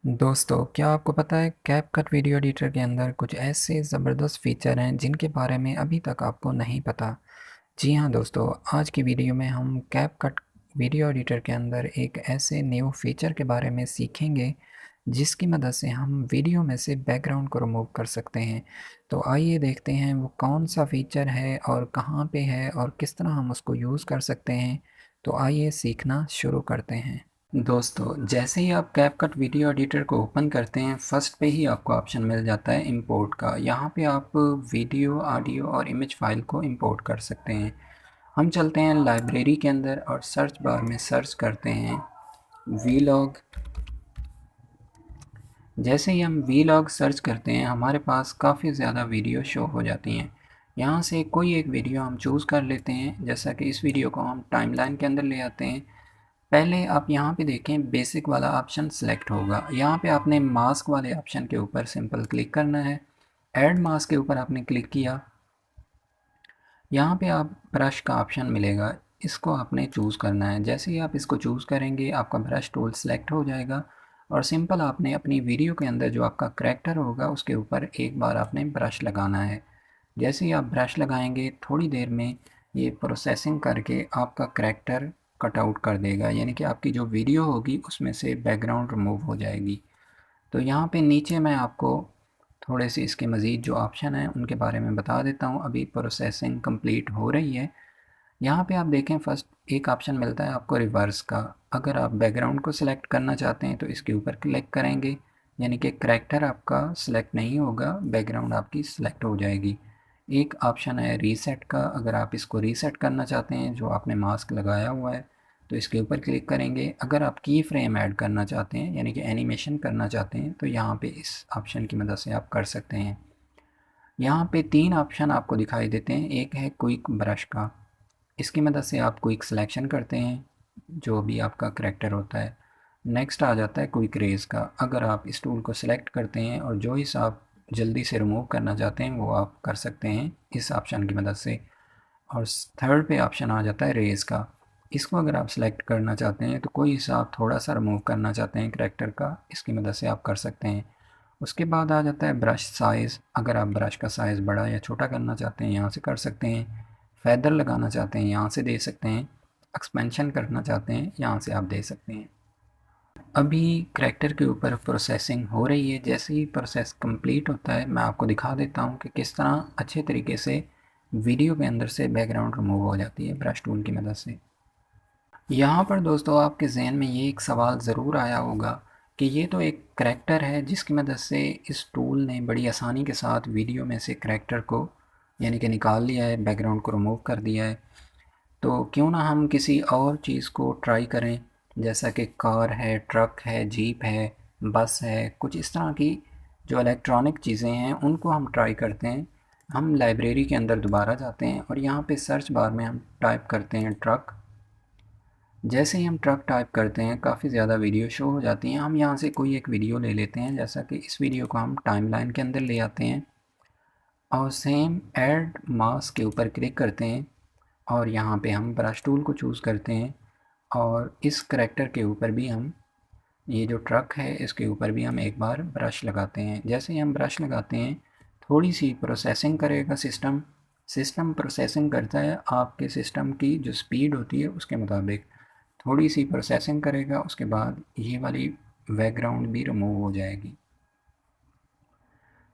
दोस्तों, क्या आपको पता है कैपकट वीडियो एडिटर के अंदर कुछ ऐसे ज़बरदस्त फ़ीचर हैं जिनके बारे में अभी तक आपको नहीं पता। जी हाँ दोस्तों, आज की वीडियो में हम कैपकट वीडियो एडिटर के अंदर एक ऐसे न्यू फ़ीचर के बारे में सीखेंगे जिसकी मदद से हम वीडियो में से बैकग्राउंड को रिमूव कर सकते हैं। तो आइए देखते हैं वो कौन सा फ़ीचर है और कहाँ पे है और किस तरह हम उसको यूज़ कर सकते हैं। तो आइए सीखना शुरू करते हैं। दोस्तों, जैसे ही आप कैपकट वीडियो एडिटर को ओपन करते हैं, फर्स्ट पे ही आपको ऑप्शन मिल जाता है इंपोर्ट का। यहाँ पे आप वीडियो, ऑडियो और इमेज फाइल को इंपोर्ट कर सकते हैं। हम चलते हैं लाइब्रेरी के अंदर और सर्च बार में सर्च करते हैं वीलॉग। जैसे ही हम वीलॉग सर्च करते हैं, हमारे पास काफ़ी ज़्यादा वीडियो शो हो जाती हैं। यहाँ से कोई एक वीडियो हम चूज़ कर लेते हैं, जैसा कि इस वीडियो को हम टाइमलाइन के अंदर ले आते हैं। पहले आप यहाँ पे देखें बेसिक वाला ऑप्शन सेलेक्ट होगा। यहाँ पे आपने मास्क वाले ऑप्शन के ऊपर सिंपल क्लिक करना है। ऐड मास्क के ऊपर आपने क्लिक किया। यहाँ पे आप ब्रश का ऑप्शन मिलेगा, इसको आपने चूज़ करना है। जैसे ही आप इसको चूज़ करेंगे, आपका ब्रश टूल सेलेक्ट हो जाएगा और सिंपल आपने अपनी वीडियो के अंदर जो आपका करैक्टर होगा उसके ऊपर एक बार आपने ब्रश लगाना है। जैसे ही आप ब्रश लगाएंगे, थोड़ी देर में ये प्रोसेसिंग करके आपका करैक्टर कट आउट कर देगा, यानी कि आपकी जो वीडियो होगी उसमें से बैकग्राउंड रिमूव हो जाएगी। तो यहाँ पे नीचे मैं आपको थोड़े से इसके मज़ीद जो ऑप्शन हैं उनके बारे में बता देता हूँ। अभी प्रोसेसिंग कंप्लीट हो रही है। यहाँ पे आप देखें फर्स्ट एक ऑप्शन मिलता है आपको रिवर्स का। अगर आप बैकग्राउंड को सिलेक्ट करना चाहते हैं तो इसके ऊपर क्लिक करेंगे, यानी कि करैक्टर आपका सिलेक्ट नहीं होगा, बैकग्राउंड आपकी सिलेक्ट हो जाएगी। एक ऑप्शन है रीसेट का। अगर आप इसको रीसेट करना चाहते हैं जो आपने मास्क लगाया हुआ है तो इसके ऊपर क्लिक करेंगे। अगर आप की फ्रेम ऐड करना चाहते हैं, यानी कि एनिमेशन करना चाहते हैं, तो यहाँ पे इस ऑप्शन की मदद से आप कर सकते हैं। यहाँ पे तीन ऑप्शन आपको दिखाई देते हैं। एक है क्विक ब्रश का, इसकी मदद से आप क्विक सिलेक्शन करते हैं जो भी आपका करैक्टर होता है। नेक्स्ट आ जाता है क्विक रेज़ का। अगर आप इस टूल को सिलेक्ट करते हैं और जो हिस्सा आप जल्दी से रिमूव करना चाहते हैं वो आप कर सकते हैं इस ऑप्शन की मदद से। और थर्ड पे ऑप्शन आ जाता है रेज़ का। इसको अगर आप सेलेक्ट करना चाहते हैं तो कोई हिस्सा आप थोड़ा सा रिमूव करना चाहते हैं करैक्टर का, इसकी मदद से आप कर सकते हैं। उसके बाद आ जाता है ब्रश साइज़। अगर आप ब्रश का साइज़ बड़ा या छोटा करना चाहते हैं यहाँ से कर सकते हैं। फेदर लगाना चाहते हैं यहाँ से दे सकते हैं। एक्सपेंशन करना चाहते हैं यहाँ से आप दे सकते हैं। अभी करैक्टर के ऊपर प्रोसेसिंग हो रही है। जैसे ही प्रोसेस कंप्लीट होता है मैं आपको दिखा देता हूँ कि किस तरह अच्छे तरीके से वीडियो के अंदर से बैकग्राउंड रिमूव हो जाती है ब्रश टूल की मदद से। यहाँ पर दोस्तों आपके ज़हन में ये एक सवाल ज़रूर आया होगा कि ये तो एक करैक्टर है जिसकी मदद से इस टूल ने बड़ी आसानी के साथ वीडियो में से करैक्टर को यानी कि निकाल लिया है, बैकग्राउंड को रिमूव कर दिया है। तो क्यों ना हम किसी और चीज़ को ट्राई करें, जैसा कि कार है, ट्रक है, जीप है, बस है, कुछ इस तरह की जो इलेक्ट्रॉनिक चीज़ें हैं उनको हम ट्राई करते हैं। हम लाइब्रेरी के अंदर दोबारा जाते हैं और यहाँ पे सर्च बार में हम टाइप करते हैं ट्रक। जैसे ही हम ट्रक टाइप करते हैं काफ़ी ज़्यादा वीडियो शो हो जाती हैं। हम यहाँ से कोई एक वीडियो ले लेते हैं, जैसा कि इस वीडियो को हम टाइमलाइन के अंदर ले आते हैं और सेम ऐड मास्क के ऊपर क्लिक करते हैं और यहाँ पे हम ब्रश टूल को चूज़ करते हैं और इस करैक्टर के ऊपर भी हम, ये जो ट्रक है इसके ऊपर भी हम एक बार ब्रश लगाते हैं। जैसे ही हम ब्रश लगाते हैं थोड़ी सी प्रोसेसिंग करेगा सिस्टम प्रोसेसिंग करता है आपके सिस्टम की जो स्पीड होती है उसके मुताबिक। थोड़ी सी प्रोसेसिंग करेगा, उसके बाद ये वाली बैकग्राउंड भी रिमूव हो जाएगी।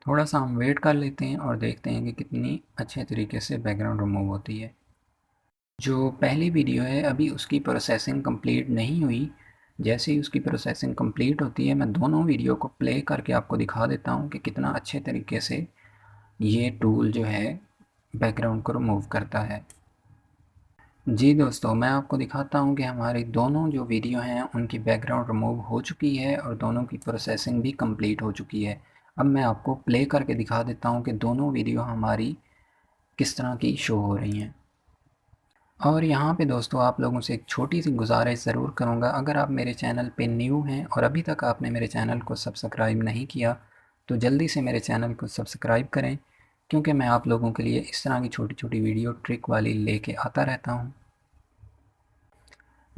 थोड़ा सा हम वेट कर लेते हैं और देखते हैं कि कितनी अच्छे तरीके से बैकग्राउंड रिमूव होती है। जो पहली वीडियो है अभी उसकी प्रोसेसिंग कंप्लीट नहीं हुई। जैसे ही उसकी प्रोसेसिंग कंप्लीट होती है मैं दोनों वीडियो को प्ले करके आपको दिखा देता हूँ कि कितना अच्छे तरीके से ये टूल जो है बैकग्राउंड को रिमूव करता है। जी दोस्तों, मैं आपको दिखाता हूँ कि हमारी दोनों जो वीडियो हैं उनकी बैकग्राउंड रिमूव हो चुकी है और दोनों की प्रोसेसिंग भी कंप्लीट हो चुकी है। अब मैं आपको प्ले करके दिखा देता हूँ कि दोनों वीडियो हमारी किस तरह की शो हो रही हैं। और यहाँ पे दोस्तों आप लोगों से एक छोटी सी गुजारिश ज़रूर करूँगा, अगर आप मेरे चैनल पे न्यू हैं और अभी तक आपने मेरे चैनल को सब्सक्राइब नहीं किया तो जल्दी से मेरे चैनल को सब्सक्राइब करें, क्योंकि मैं आप लोगों के लिए इस तरह की छोटी छोटी वीडियो ट्रिक वाली लेके आता रहता हूँ।